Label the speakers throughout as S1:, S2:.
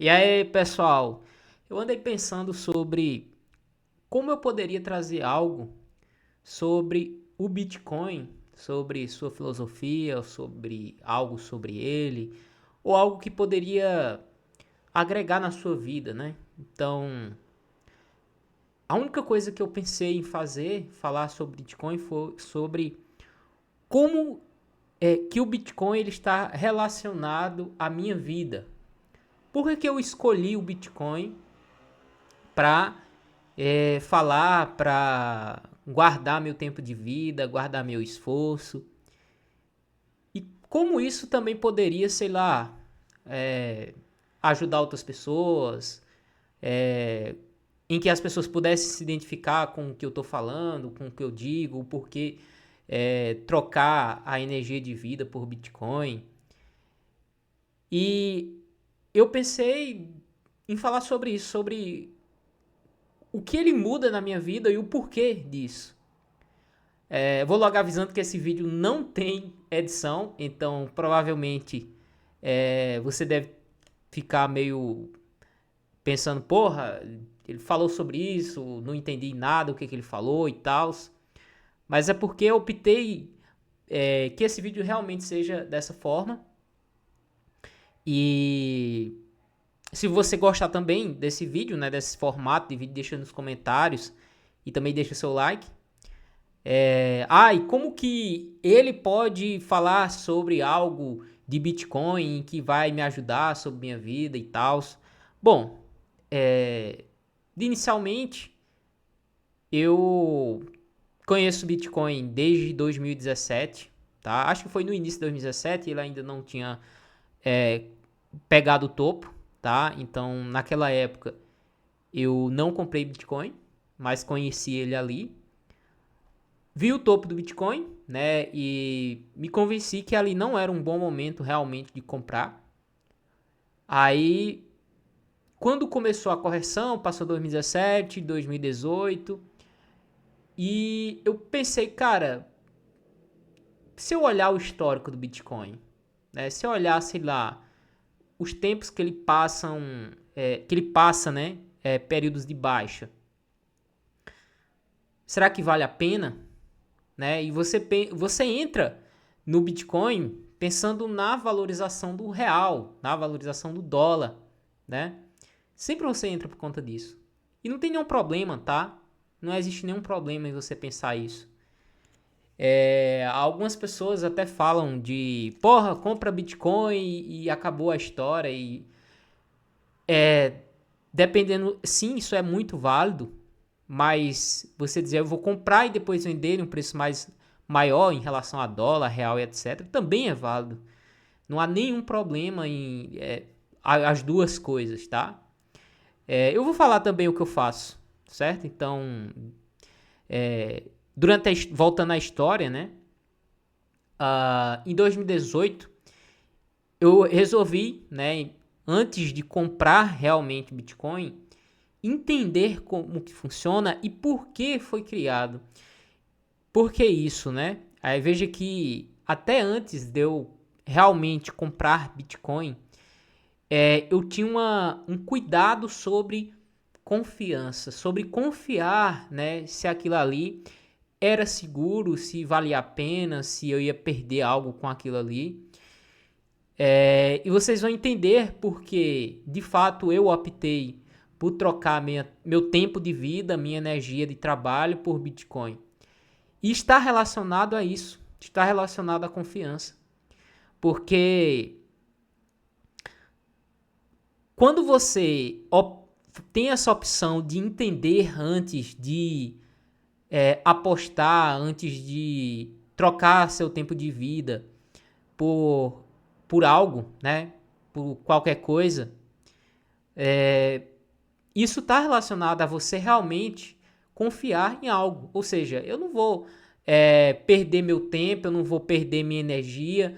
S1: E aí, pessoal, eu andei pensando sobre como eu poderia trazer algo sobre o Bitcoin, sobre sua filosofia, sobre algo sobre ele, ou algo que poderia agregar na sua vida, né? Então, a única coisa que eu pensei em falar sobre Bitcoin, foi sobre como que o Bitcoin ele está relacionado à minha vida. Por que eu escolhi o Bitcoin para falar, para guardar meu tempo de vida, guardar meu esforço? E como isso também poderia, sei lá, é, ajudar outras pessoas, é, em que as pessoas pudessem se identificar com o que eu estou falando, com o que eu digo, o porquê trocar a energia de vida por Bitcoin. E eu pensei em falar sobre isso, sobre o que ele muda na minha vida e o porquê disso. Vou logo avisando que esse vídeo não tem edição, então provavelmente você deve ficar meio pensando, porra, ele falou sobre isso, não entendi nada o que ele falou e tal. Mas é porque eu optei que esse vídeo realmente seja dessa forma. E se você gostar também desse vídeo, né, desse formato de vídeo, deixa nos comentários e também deixa o seu like. E como que ele pode falar sobre algo de Bitcoin que vai me ajudar sobre minha vida e tal? Bom, inicialmente eu conheço Bitcoin desde 2017, tá? Acho que foi no início de 2017, ele ainda não tinha pegado o topo, tá? Então, naquela época eu não comprei Bitcoin, mas conheci ele ali. Vi o topo do Bitcoin, né? E me convenci que ali não era um bom momento realmente de comprar. Aí, quando começou a correção, passou 2017, 2018, e eu pensei, cara, se eu olhar o histórico do Bitcoin, né? Se eu olhar, sei lá, os tempos que ele passa, né? Períodos de baixa. Será que vale a pena? Né? E você entra no Bitcoin pensando na valorização do real, na valorização do dólar, né? Sempre você entra por conta disso. E não tem nenhum problema, tá? Não existe nenhum problema em você pensar isso. Algumas pessoas até falam de, porra, compra Bitcoin e acabou a história. E dependendo, sim, isso é muito válido, mas você dizer eu vou comprar e depois vender em um preço mais maior em relação a dólar, real e etc, também é válido. Não há nenhum problema em as duas coisas, tá? Eu vou falar também o que eu faço, certo? Então, voltando à história, né? Em 2018, eu resolvi, né, antes de comprar realmente Bitcoin, entender como que funciona e por que foi criado. Por que isso, né? Aí veja que até antes de eu realmente comprar Bitcoin, eu tinha um cuidado sobre confiança, sobre confiar, né, se aquilo ali era seguro, se valia a pena, se eu ia perder algo com aquilo ali. E vocês vão entender porque, de fato, eu optei por trocar meu tempo de vida, minha energia de trabalho por Bitcoin. E está relacionado a isso, está relacionado à confiança. Porque quando você tem essa opção de entender antes de apostar, antes de trocar seu tempo de vida por, por algo, né? Por qualquer coisa, isso está relacionado a você realmente confiar em algo. Ou seja, eu não vou perder meu tempo, eu não vou perder minha energia,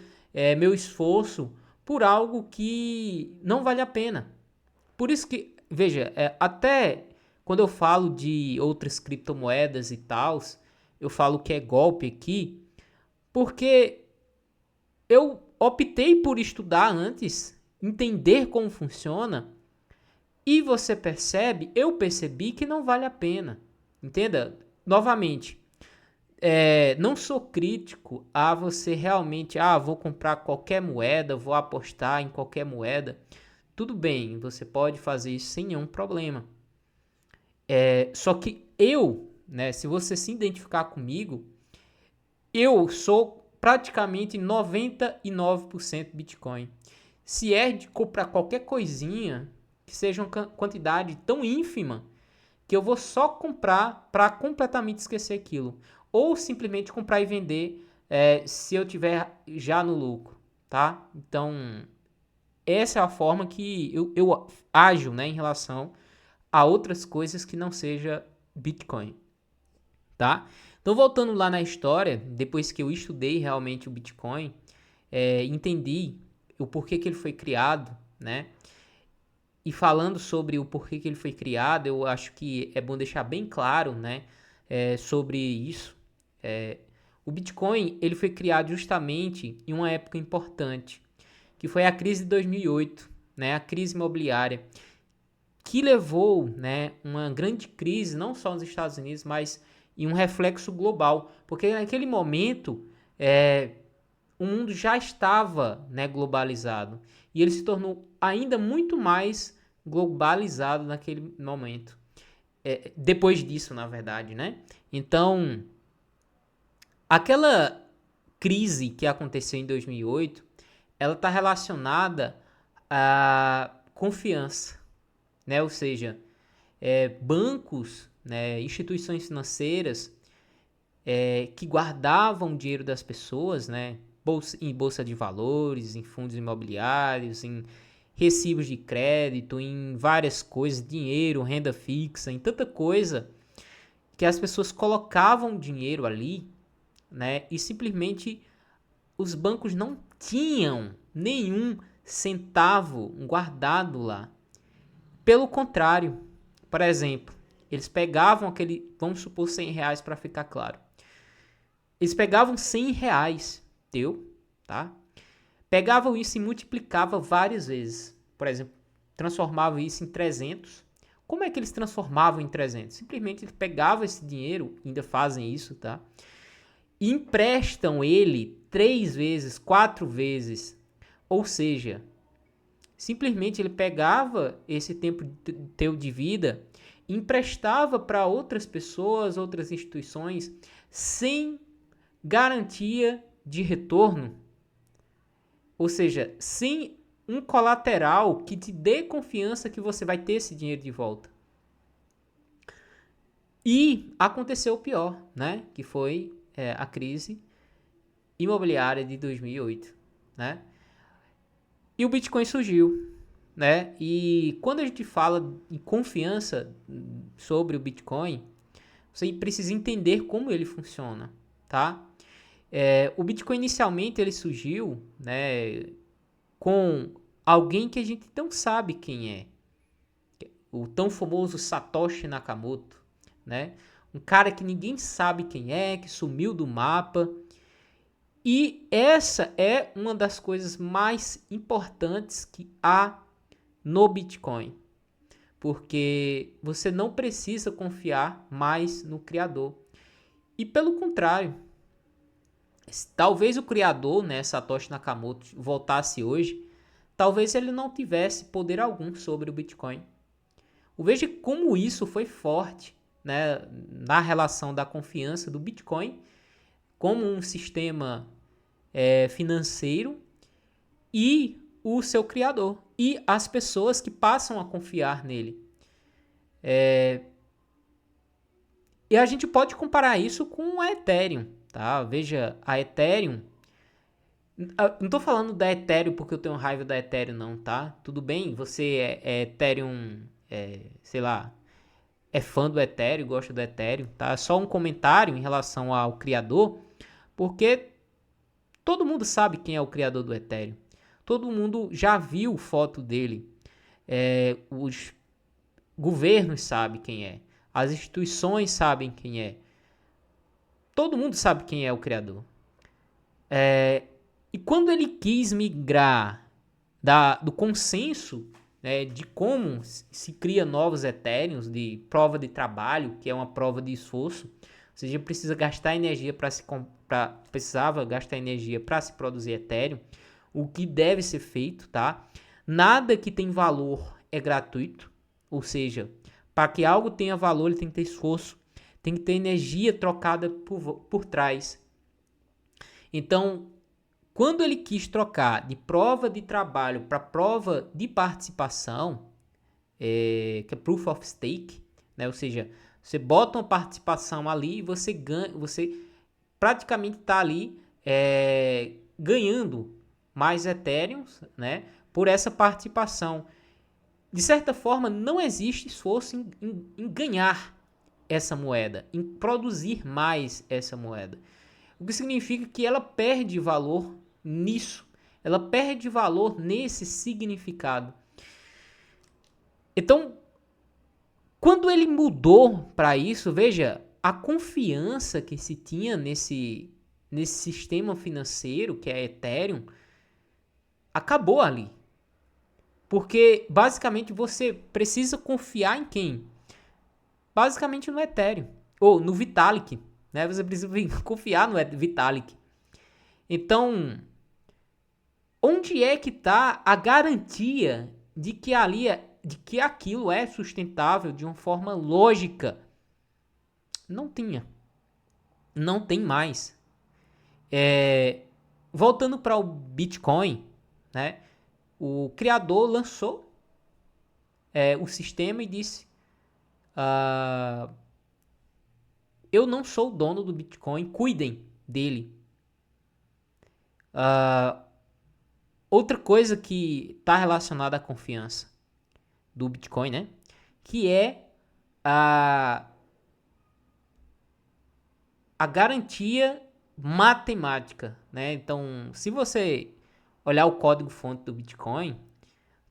S1: meu esforço por algo que não vale a pena. Por isso que, veja, até quando eu falo de outras criptomoedas e tal, eu falo que é golpe aqui, porque eu optei por estudar antes, entender como funciona, E você percebe, eu percebi que não vale a pena. Entenda? Novamente, não sou crítico a você realmente, vou comprar qualquer moeda, vou apostar em qualquer moeda. Tudo bem, você pode fazer isso sem nenhum problema. Só que né, se você se identificar comigo, eu sou praticamente 99% Bitcoin. Se é de comprar qualquer coisinha, que seja uma quantidade tão ínfima, que eu vou só comprar para completamente esquecer aquilo. Ou simplesmente comprar e vender se eu tiver já no lucro, tá? Então, essa é a forma que eu ajo, né, em relação a outras coisas que não seja Bitcoin, tá? Então, voltando lá na história, depois que eu estudei realmente o Bitcoin, entendi o porquê que ele foi criado, né? E falando sobre o porquê que ele foi criado, eu acho que é bom deixar bem claro, né, sobre isso. O Bitcoin ele foi criado justamente em uma época importante, que foi a crise de 2008, né, a crise imobiliária, que levou, né, uma grande crise não só nos Estados Unidos, mas em um reflexo global, porque naquele momento o mundo já estava, né, globalizado e ele se tornou ainda muito mais globalizado naquele momento. Depois disso, na verdade, né? Então, aquela crise que aconteceu em 2008, ela está relacionada à confiança, né? Ou seja, bancos, né, instituições financeiras que guardavam o dinheiro das pessoas, né, em bolsa de valores, em fundos imobiliários, em recibos de crédito, em várias coisas, dinheiro, renda fixa, em tanta coisa que as pessoas colocavam dinheiro ali, né, e simplesmente os bancos não tinham nenhum centavo guardado lá. Pelo contrário, por exemplo, eles pegavam vamos supor, R$ 100 para ficar claro. Eles pegavam R$ 100, tá? Pegavam isso e multiplicavam várias vezes. Por exemplo, transformavam isso em 300. Como é que eles transformavam em 300? Simplesmente eles pegavam esse dinheiro, ainda fazem isso, tá? E emprestam ele 3 vezes, 4 vezes. Ou seja, simplesmente ele pegava esse tempo teu de vida e emprestava para outras pessoas, outras instituições, sem garantia de retorno, ou seja, sem um colateral que te dê confiança que você vai ter esse dinheiro de volta. E aconteceu o pior, né? Que foi a crise imobiliária de 2008, né? E o Bitcoin surgiu, né? E quando a gente fala em confiança sobre o Bitcoin, você precisa entender como ele funciona, tá? O Bitcoin inicialmente ele surgiu, né, com alguém que a gente não sabe quem é, o tão famoso Satoshi Nakamoto, né? Um cara que ninguém sabe quem é, que sumiu do mapa. E essa é uma das coisas mais importantes que há no Bitcoin, porque você não precisa confiar mais no criador. E pelo contrário, talvez o criador, né, Satoshi Nakamoto, voltasse hoje, talvez ele não tivesse poder algum sobre o Bitcoin. Veja como isso foi forte, né, na relação da confiança do Bitcoin como um sistema financeiro e o seu criador e as pessoas que passam a confiar nele. E a gente pode comparar isso com a Ethereum, tá? Veja, a Ethereum. Não tô falando da Ethereum porque eu tenho raiva da Ethereum, não, tá? Tudo bem, você é Ethereum, sei lá, é fã do Ethereum, gosta do Ethereum, tá? Só um comentário em relação ao criador, porque todo mundo sabe quem é o criador do Ethereum. Todo mundo já viu foto dele. Os governos sabem quem é. As instituições sabem quem é. Todo mundo sabe quem é o criador. E quando ele quis migrar do consenso né, de como se cria novos Ethereums, de prova de trabalho, que é uma prova de esforço. Ou seja, precisa gastar energia precisava gastar energia para se produzir Ethereum, o que deve ser feito, tá? Nada que tem valor é gratuito, ou seja, para que algo tenha valor, ele tem que ter esforço, tem que ter energia trocada por trás. Então, quando ele quis trocar de prova de trabalho para prova de participação, que é Proof of Stake, né? Ou seja, você bota uma participação ali e você ganha, você praticamente está ali ganhando mais Ethereum, né? Por essa participação. De certa forma, não existe esforço em ganhar essa moeda, em produzir mais essa moeda. O que significa que ela perde valor nisso. Ela perde valor nesse significado. Então, quando ele mudou para isso, veja, a confiança que se tinha nesse sistema financeiro, que é Ethereum, acabou ali. Porque, basicamente, você precisa confiar em quem? Basicamente no Ethereum. Ou no Vitalik. Né? Você precisa confiar no Vitalik. Então, onde é que está a garantia de que de que aquilo é sustentável de uma forma lógica? Não tinha. Não tem mais. Voltando para o Bitcoin, né? O criador lançou o sistema e disse: eu não sou o dono do Bitcoin, cuidem dele. Outra coisa que está relacionada à confiança do Bitcoin, né? Que é a garantia matemática, né? Então, se você olhar o código-fonte do Bitcoin,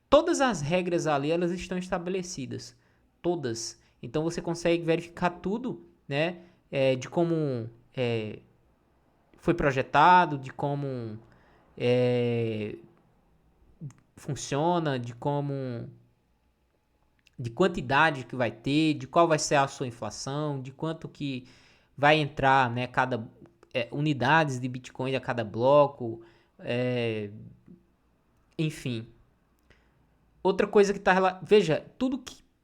S1: todas as regras ali elas estão estabelecidas, todas. Então você consegue verificar tudo, né? De como foi projetado, de como funciona, de quantidade que vai ter, de qual vai ser a sua inflação, de quanto que vai entrar, né? Cada unidades de Bitcoin a cada bloco, enfim. Outra coisa que tá... Veja,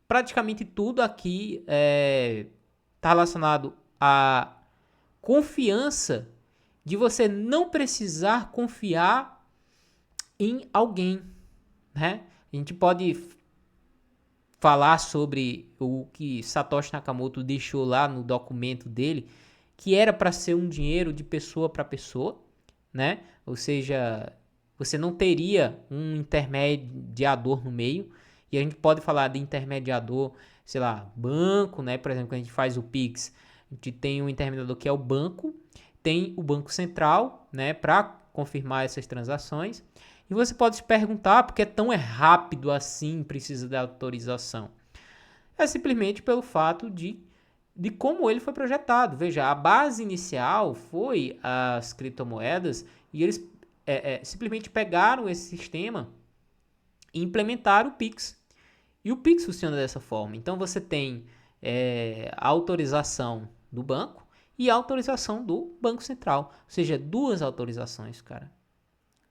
S1: praticamente tudo aqui tá relacionado à confiança de você não precisar confiar em alguém, né? A gente pode falar sobre o que Satoshi Nakamoto deixou lá no documento dele, que era para ser um dinheiro de pessoa para pessoa, né? Ou seja, você não teria um intermediador no meio. E a gente pode falar de intermediador, sei lá, banco, né? Por exemplo, quando a gente faz o Pix, a gente tem um intermediador que é o banco, tem o Banco Central, né? Para confirmar essas transações. E você pode se perguntar por que é tão rápido assim, precisa da autorização. É simplesmente pelo fato de como ele foi projetado. Veja, a base inicial foi as criptomoedas e eles simplesmente pegaram esse sistema e implementaram o Pix. E o Pix funciona dessa forma. Então você tem a autorização do banco e a autorização do Banco Central. Ou seja, duas autorizações, cara.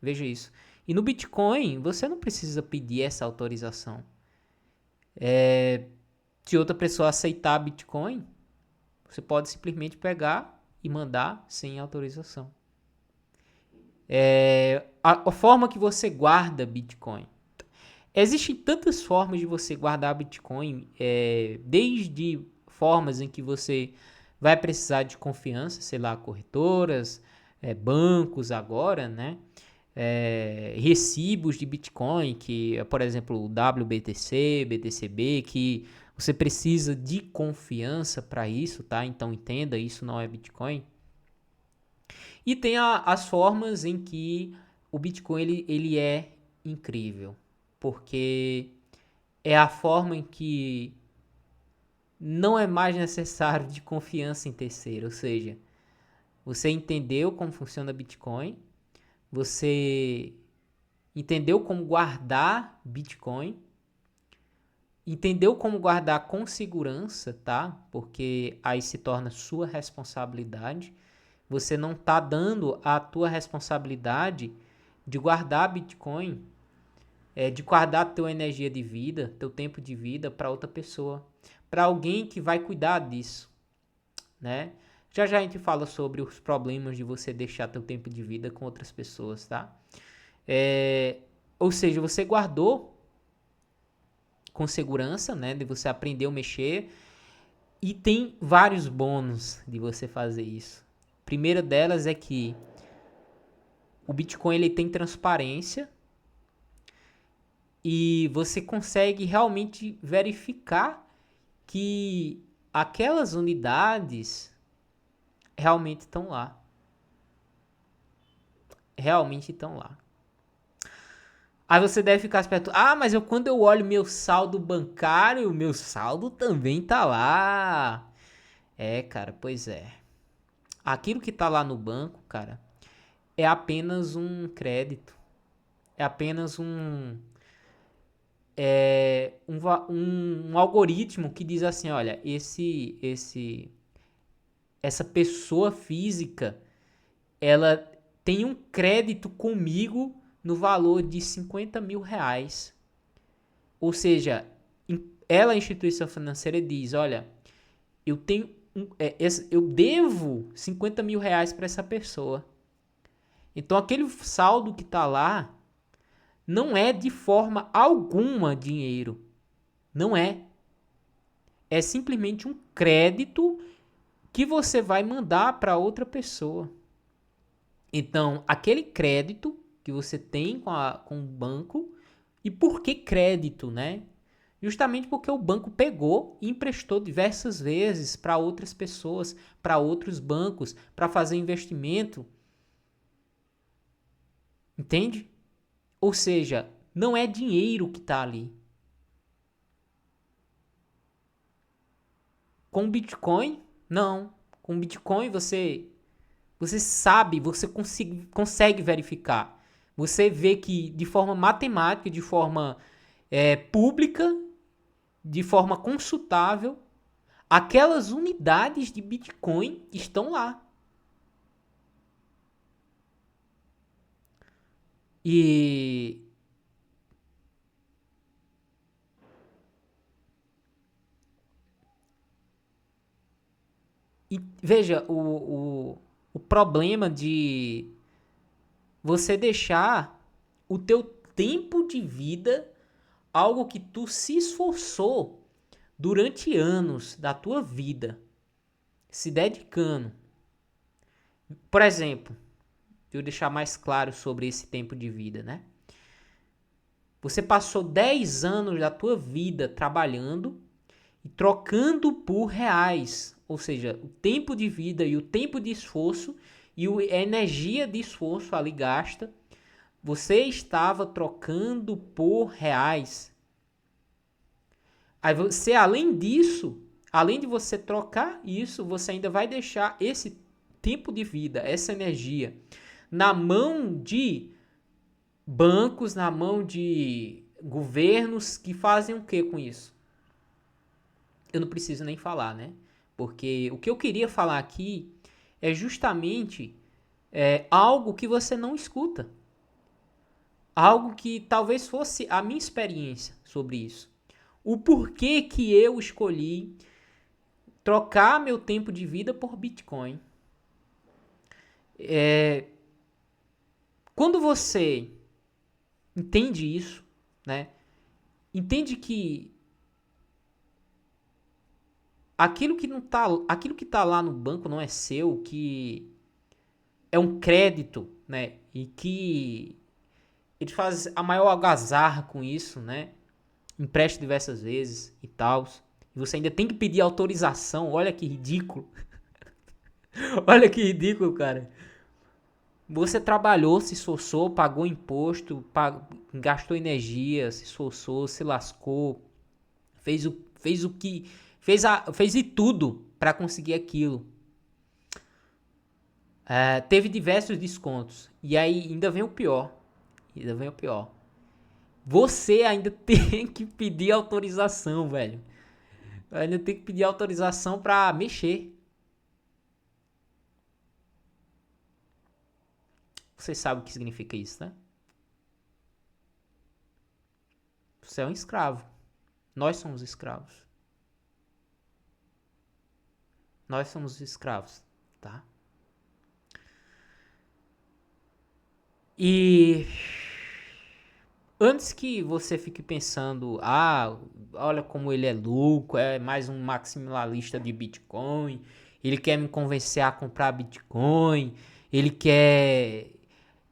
S1: Veja isso. E no Bitcoin, você não precisa pedir essa autorização. Se outra pessoa aceitar Bitcoin, você pode simplesmente pegar e mandar sem autorização. A forma que você guarda Bitcoin. Existem tantas formas de você guardar Bitcoin, desde formas em que você vai precisar de confiança, sei lá, corretoras, bancos agora, né? Recibos de Bitcoin, que é, por exemplo, o WBTC, BTCB, que você precisa de confiança para isso, tá? Então entenda, isso não é Bitcoin. E tem as formas em que o Bitcoin ele é incrível, porque é a forma em que não é mais necessário de confiança em terceiro, ou seja, você entendeu como funciona Bitcoin, você entendeu como guardar Bitcoin, entendeu como guardar com segurança, tá? Porque aí se torna sua responsabilidade. Você não tá dando a tua responsabilidade de guardar Bitcoin, de guardar tua energia de vida, teu tempo de vida para outra pessoa, para alguém que vai cuidar disso, né? Já já a gente fala sobre os problemas de você deixar teu tempo de vida com outras pessoas, tá? Ou seja, você guardou com segurança, né? De você aprender a mexer. E tem vários bônus de você fazer isso. A primeira delas é que o Bitcoin ele tem transparência e você consegue realmente verificar que aquelas unidades realmente estão lá. Realmente estão lá. Aí você deve ficar se perguntando, mas quando eu olho meu saldo bancário, meu saldo também tá lá. Cara, pois é. Aquilo que tá lá no banco, cara, é apenas um crédito. É apenas um algoritmo que diz assim, olha, essa pessoa física, ela tem um crédito comigo no valor de 50 mil reais. Ou seja, ela, a instituição financeira, diz, olha, eu devo 50 mil reais para essa pessoa. Então aquele saldo que está lá não é de forma alguma dinheiro. Não é. É simplesmente um crédito que você vai mandar para outra pessoa. Então, aquele crédito que você tem com o banco, e por que crédito, né? Justamente porque o banco pegou e emprestou diversas vezes para outras pessoas, para outros bancos, para fazer investimento. Entende? Ou seja, não é dinheiro que está ali. Com Bitcoin, não. Com Bitcoin você sabe, você consegue verificar. Você vê que de forma matemática, de forma pública, de forma consultável, aquelas unidades de Bitcoin estão lá. E veja, o problema de você deixar o teu tempo de vida, algo que tu se esforçou durante anos da tua vida, se dedicando. Por exemplo, eu deixar mais claro sobre esse tempo de vida, né? Você passou 10 anos da tua vida trabalhando e trocando por reais, ou seja, o tempo de vida e o tempo de esforço e a energia de esforço ali gasta, você estava trocando por reais. Aí você, além disso, além de você trocar isso, você ainda vai deixar esse tempo de vida, essa energia, na mão de bancos, na mão de governos que fazem o que com isso? Eu não preciso nem falar, né? Porque o que eu queria falar aqui é justamente algo que você não escuta. Algo que talvez fosse a minha experiência sobre isso. O porquê que eu escolhi trocar meu tempo de vida por Bitcoin. Quando você entende isso, né? Entende que aquilo que tá lá no banco não é seu, que é um crédito, né? E que ele faz a maior algazarra com isso, né? Empresta diversas vezes e tal. E você ainda tem que pedir autorização. Olha que ridículo. Olha que ridículo, cara. Você trabalhou, se esforçou, pagou imposto, gastou energia, se esforçou, se lascou, fez o que fez de tudo para conseguir aquilo. Teve diversos descontos. E aí ainda vem o pior. você ainda tem que pedir autorização, velho. Ainda tem que pedir autorização pra mexer. Você sabe o que significa isso, né? Você é um escravo. Nós somos escravos. Nós somos escravos, tá? E antes que você fique pensando, olha como ele é louco, é mais um maximalista de Bitcoin, ele quer me convencer a comprar Bitcoin, ele quer...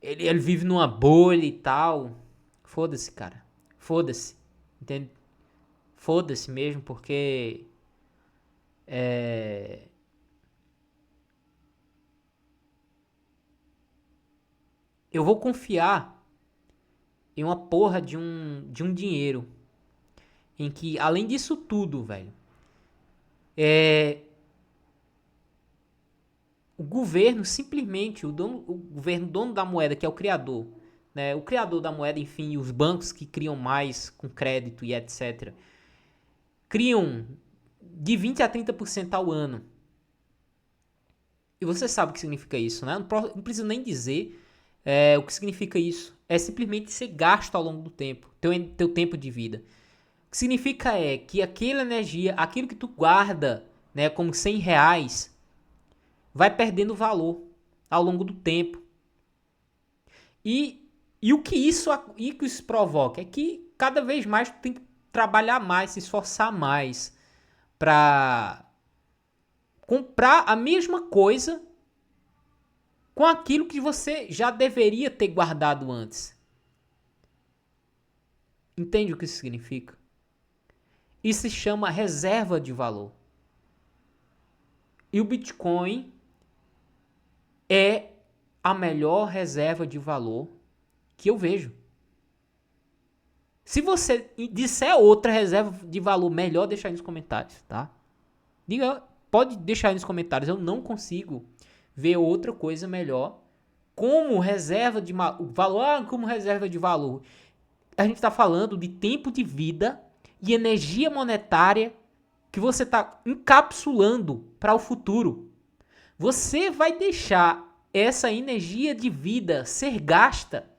S1: Ele vive numa bolha e tal. Foda-se, cara. Foda-se. Entende? Foda-se mesmo, porque... Eu vou confiar em uma porra de um dinheiro em que, além disso tudo, velho, o governo simplesmente, o governo dono da moeda, que é o criador, né, o criador da moeda, enfim, os bancos que criam mais com crédito e etc., criam de 20 a 30% ao ano. E você sabe o que significa isso, né? Não preciso nem dizer o que significa isso. É simplesmente ser gasto ao longo do tempo, teu tempo de vida. O que significa é que aquela energia, aquilo que tu guarda, né, como R$ 100, vai perdendo valor ao longo do tempo. E o que isso provoca é que cada vez mais tu tem que trabalhar mais, se esforçar mais para comprar a mesma coisa com aquilo que você já deveria ter guardado antes. Entende o que isso significa? Isso se chama reserva de valor. E o Bitcoin é a melhor reserva de valor que eu vejo. Se você disser outra reserva de valor melhor, deixa aí nos comentários, tá? Pode deixar aí nos comentários. Eu não consigo ver outra coisa melhor como reserva de valor. Como reserva de valor. A gente está falando de tempo de vida e energia monetária que você está encapsulando para o futuro. Você vai deixar essa energia de vida ser gasta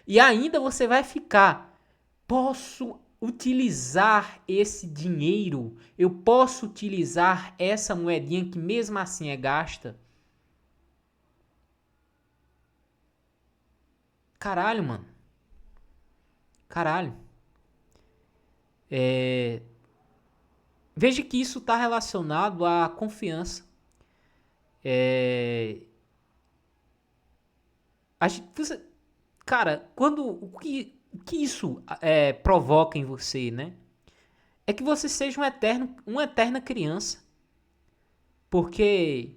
S1: e ainda você vai ficar: posso utilizar esse dinheiro, eu posso utilizar essa moedinha que mesmo assim é gasta. Caralho, mano. Caralho. Veja que isso está relacionado à confiança. Cara, o que isso provoca em você, né? É que você seja uma eterna criança. Porque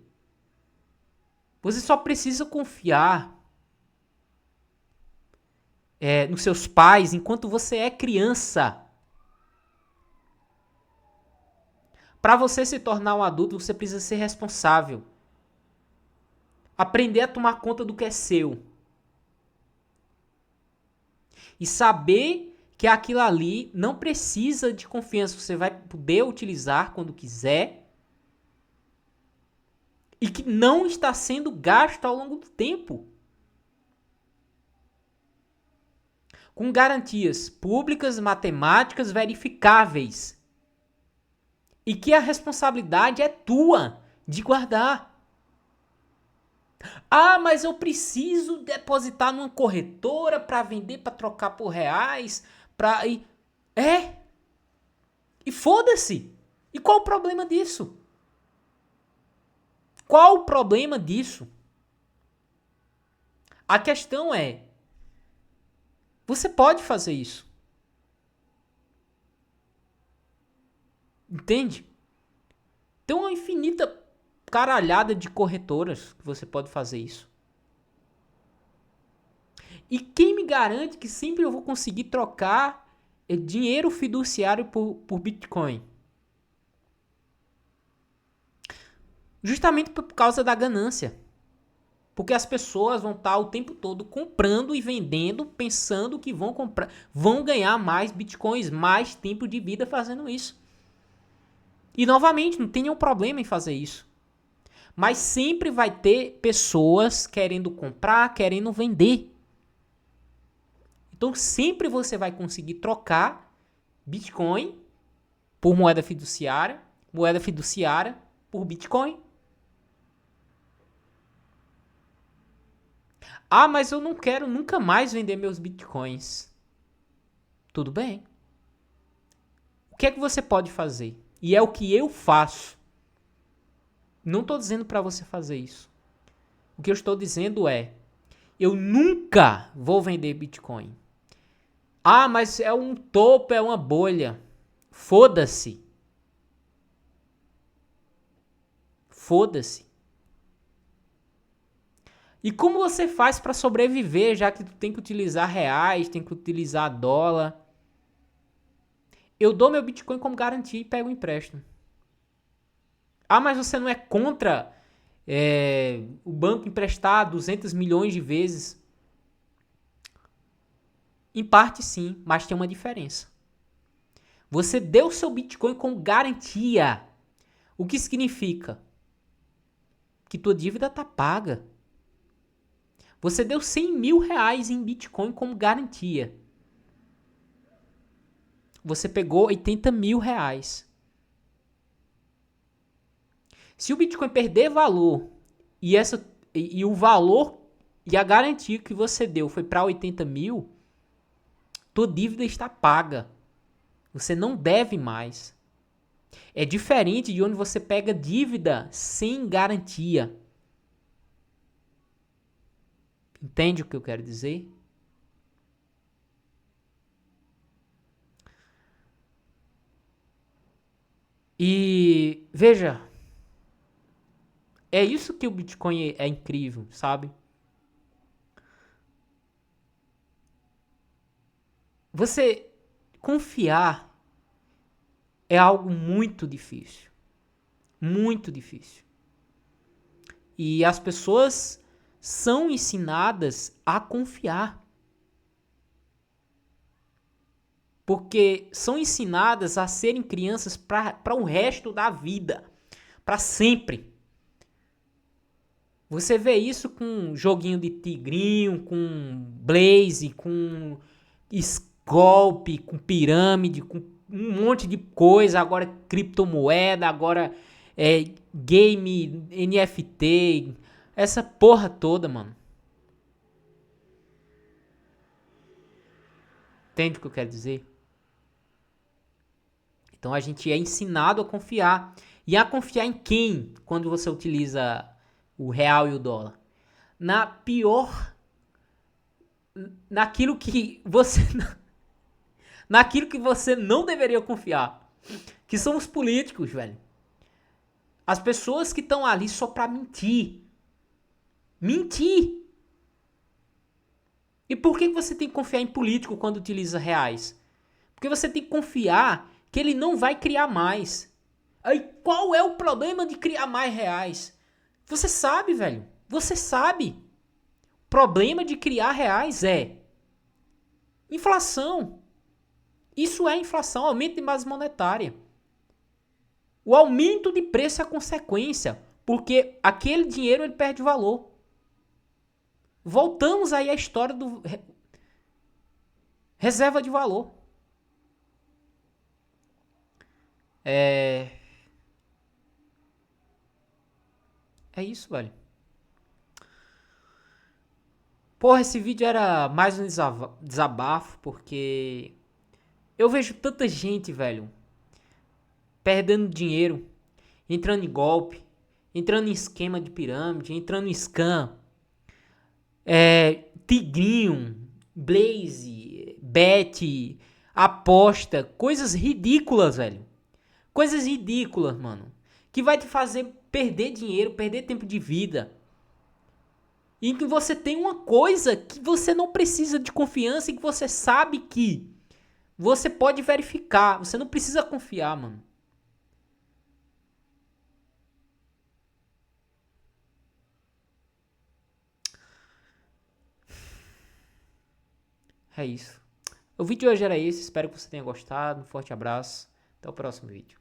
S1: você só precisa confiar nos seus pais enquanto você é criança. Para você se tornar um adulto, você precisa ser responsável. Aprender a tomar conta do que é seu. E saber que aquilo ali não precisa de confiança. Você vai poder utilizar quando quiser. E que não está sendo gasto ao longo do tempo. Com garantias públicas, matemáticas, verificáveis. E que a responsabilidade é tua de guardar. Mas eu preciso depositar numa corretora para vender, para trocar por reais, E foda-se. E qual o problema disso? Qual o problema disso? A questão é, você pode fazer isso. Entende? Tem uma infinita caralhada de corretoras que você pode fazer isso. E quem me garante que sempre eu vou conseguir trocar dinheiro fiduciário por Bitcoin? Justamente por causa da ganância. Porque as pessoas vão estar o tempo todo comprando e vendendo, pensando que vão comprar, vão ganhar mais bitcoins, mais tempo de vida fazendo isso. E novamente, não tem nenhum problema em fazer isso. Mas sempre vai ter pessoas querendo comprar, querendo vender. Então sempre você vai conseguir trocar Bitcoin por moeda fiduciária por Bitcoin. Ah, mas eu não quero nunca mais vender meus Bitcoins. Tudo bem. O que é que você pode fazer? E é o que eu faço. Não estou dizendo para você fazer isso. O que eu estou dizendo é, eu nunca vou vender Bitcoin. Ah, mas é um topo, é uma bolha. Foda-se. Foda-se. E como você faz para sobreviver, já que tu tem que utilizar reais, tem que utilizar dólar? Eu dou meu Bitcoin como garantia e pego o empréstimo. Ah, mas você não é contra o banco emprestar 200 milhões de vezes? Em parte sim, mas tem uma diferença. Você deu seu Bitcoin como garantia. O que significa? Que tua dívida tá paga. Você deu 100 mil reais em Bitcoin como garantia. Você pegou 80 mil reais. Se o Bitcoin perder valor e o valor e a garantia que você deu foi para 80 mil, tua dívida está paga. Você não deve mais. É diferente de onde você pega dívida sem garantia. Entende o que eu quero dizer? E veja, é isso que o Bitcoin é incrível, sabe? Você confiar é algo muito difícil. Muito difícil. E as pessoas são ensinadas a confiar. Porque são ensinadas a serem crianças para o resto da vida. Para sempre. Você vê isso com joguinho de tigrinho, com blaze, com golpe, com pirâmide, com um monte de coisa. Agora criptomoeda, agora game, NFT. Essa porra toda, mano. Entende o que eu quero dizer? Então a gente é ensinado a confiar. E a confiar em quem quando você utiliza o real e o dólar? Na pior. Naquilo que você. Naquilo que você não deveria confiar. Que são os políticos, velho. As pessoas que estão ali só pra mentir. Mentir! E por que você tem que confiar em político quando utiliza reais? Porque você tem que confiar que ele não vai criar mais. Aí qual é o problema de criar mais reais? Você sabe, velho. Você sabe. O problema de criar reais é inflação. Isso é inflação, aumento de base monetária. O aumento de preço é a consequência, porque aquele dinheiro ele perde valor. Voltamos aí à história do reserva de valor. É isso, velho. Porra, esse vídeo era mais um desabafo, porque eu vejo tanta gente, velho, perdendo dinheiro, entrando em golpe, entrando em esquema de pirâmide, entrando em scam, tigrinho, blaze, bet, aposta, coisas ridículas, velho. Coisas ridículas, mano. Que vai te fazer perder dinheiro, perder tempo de vida. E que você tem uma coisa que você não precisa de confiança e que você sabe que você pode verificar. Você não precisa confiar, mano. É isso. O vídeo de hoje era esse, espero que você tenha gostado. Um forte abraço, até o próximo vídeo.